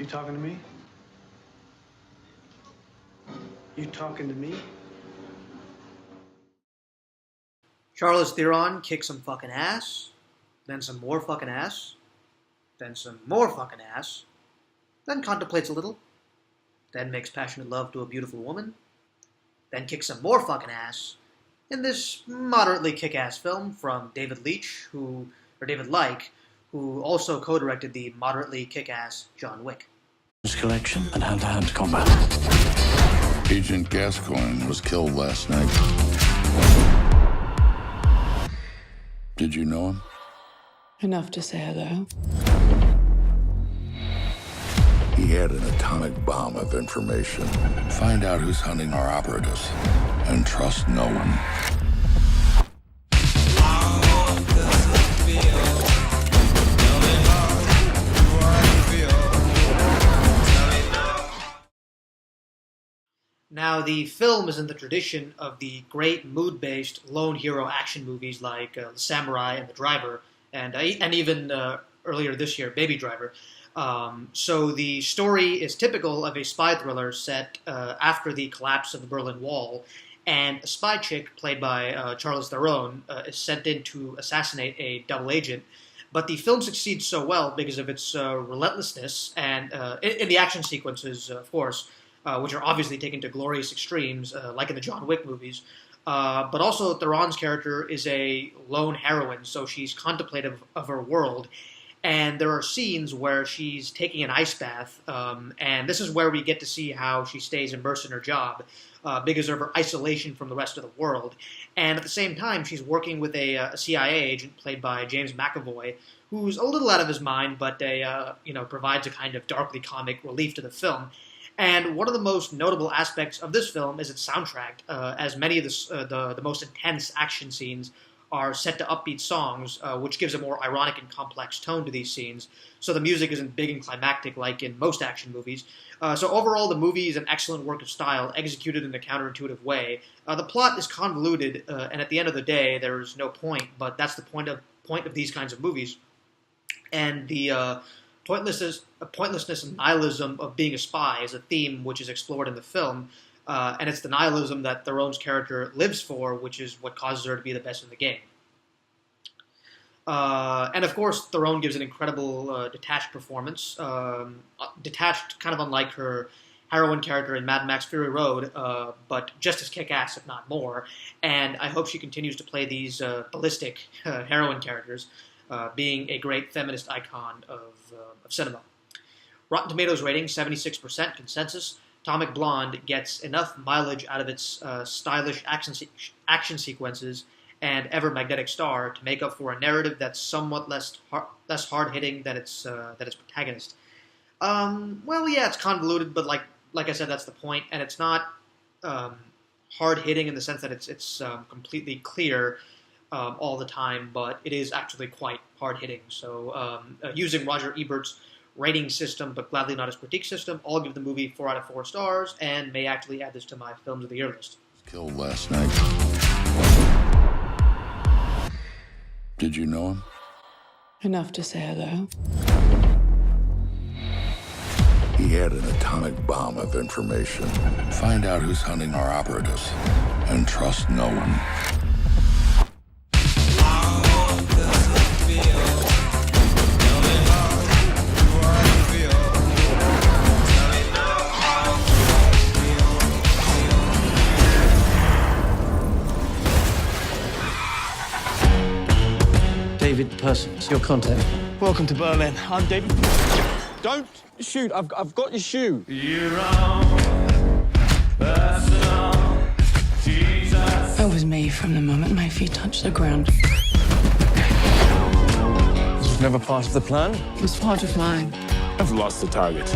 You talking to me? You talking to me? Charlize Theron kicks some fucking ass, then some more fucking ass, then some more fucking ass, then contemplates a little, then makes passionate love to a beautiful woman, then kicks some more fucking ass in this moderately kick-ass film from David Leitch, David Leitch, who also co-directed the moderately kick-ass John Wick. Collection and hand-to-hand combat. Agent Gascoigne was killed last night. Did you know him? Enough to say hello. He had an atomic bomb of information. Find out who's hunting our operatives, and trust no one. Now, the film is in the tradition of the great mood-based lone hero action movies like The Samurai and The Driver, and even earlier this year, Baby Driver. So the story is typical of a spy thriller set after the collapse of the Berlin Wall, and a spy chick, played by Charlize Theron, is sent in to assassinate a double agent. But the film succeeds so well because of its relentlessness and in the action sequences, of course, which are obviously taken to glorious extremes, like in the John Wick movies. But also, Theron's character is a lone heroine, so she's contemplative of her world. And there are scenes where she's taking an ice bath, and this is where we get to see how she stays immersed in her job because of her isolation from the rest of the world. And at the same time, she's working with a CIA agent played by James McAvoy, who's a little out of his mind, but provides a kind of darkly comic relief to the film. And one of the most notable aspects of this film is its soundtrack, as many of the most intense action scenes are set to upbeat songs, which gives a more ironic and complex tone to these scenes. So the music isn't big and climactic like in most action movies. So overall, the movie is an excellent work of style, executed in a counterintuitive way. The plot is convoluted, and at the end of the day, there's no point, but that's the point of these kinds of movies. And the pointlessness and nihilism of being a spy is a theme which is explored in the film, and it's the nihilism that Theron's character lives for, which is what causes her to be the best in the game. And of course, Theron gives an incredible detached performance, detached kind of unlike her heroine character in Mad Max Fury Road, but just as kick-ass, if not more. And I hope she continues to play these ballistic heroine characters, being a great feminist icon of cinema. Rotten Tomatoes rating, 76% consensus. Atomic Blonde gets enough mileage out of its stylish action sequences and ever-magnetic star to make up for a narrative that's somewhat less hard-hitting than its protagonist. Well, yeah, it's convoluted, but like I said, that's the point, and it's not hard-hitting in the sense that it's completely clear all the time, but it is actually quite hard-hitting. So using Roger Ebert's rating system, but gladly not his critique system, I'll give the movie 4 out of 4 stars, and may actually add this to my Films of the Year list. Killed last night. Did you know him? Enough to say hello. He had an atomic bomb of information. Find out who's hunting our operatives, and trust no one. David Person, your contact. Welcome to Berlin. I'm David. Don't shoot. I've got your shoe. That was me from the moment my feet touched the ground. This was never part of the plan. It was part of mine. I've lost the target.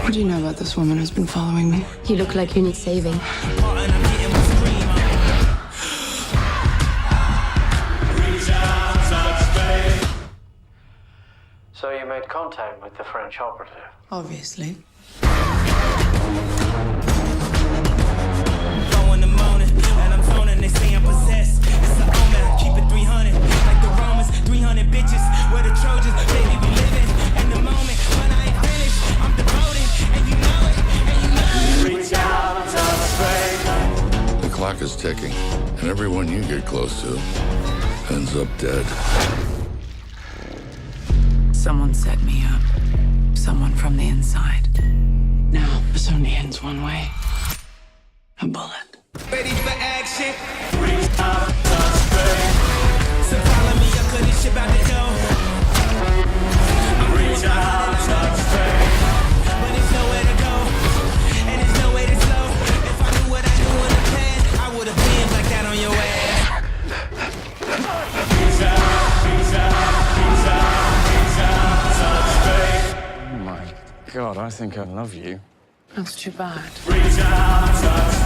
What do you know about this woman who's been following me? You look like you need saving. So you made contact with the French operative? Obviously. In the morning, and I'm phoning, they say I'm possessed. It's the omen, I keep it 300. Like the Romans, 300 bitches. Where the Trojans, baby, we living. And the ticking, and everyone you get close to ends up dead. Someone set me up. Someone from the inside. Now, this only ends one way. A bullet. Ready for action. So follow me, I couldn't ship out the door. Reach out, touch faith. But there's nowhere to go, and there's no way to slow. If I knew what I knew in the past, I would have been like that on your ass. Reach out, touch faith. Oh my God, I think I love you. That's too bad. Reach out, touch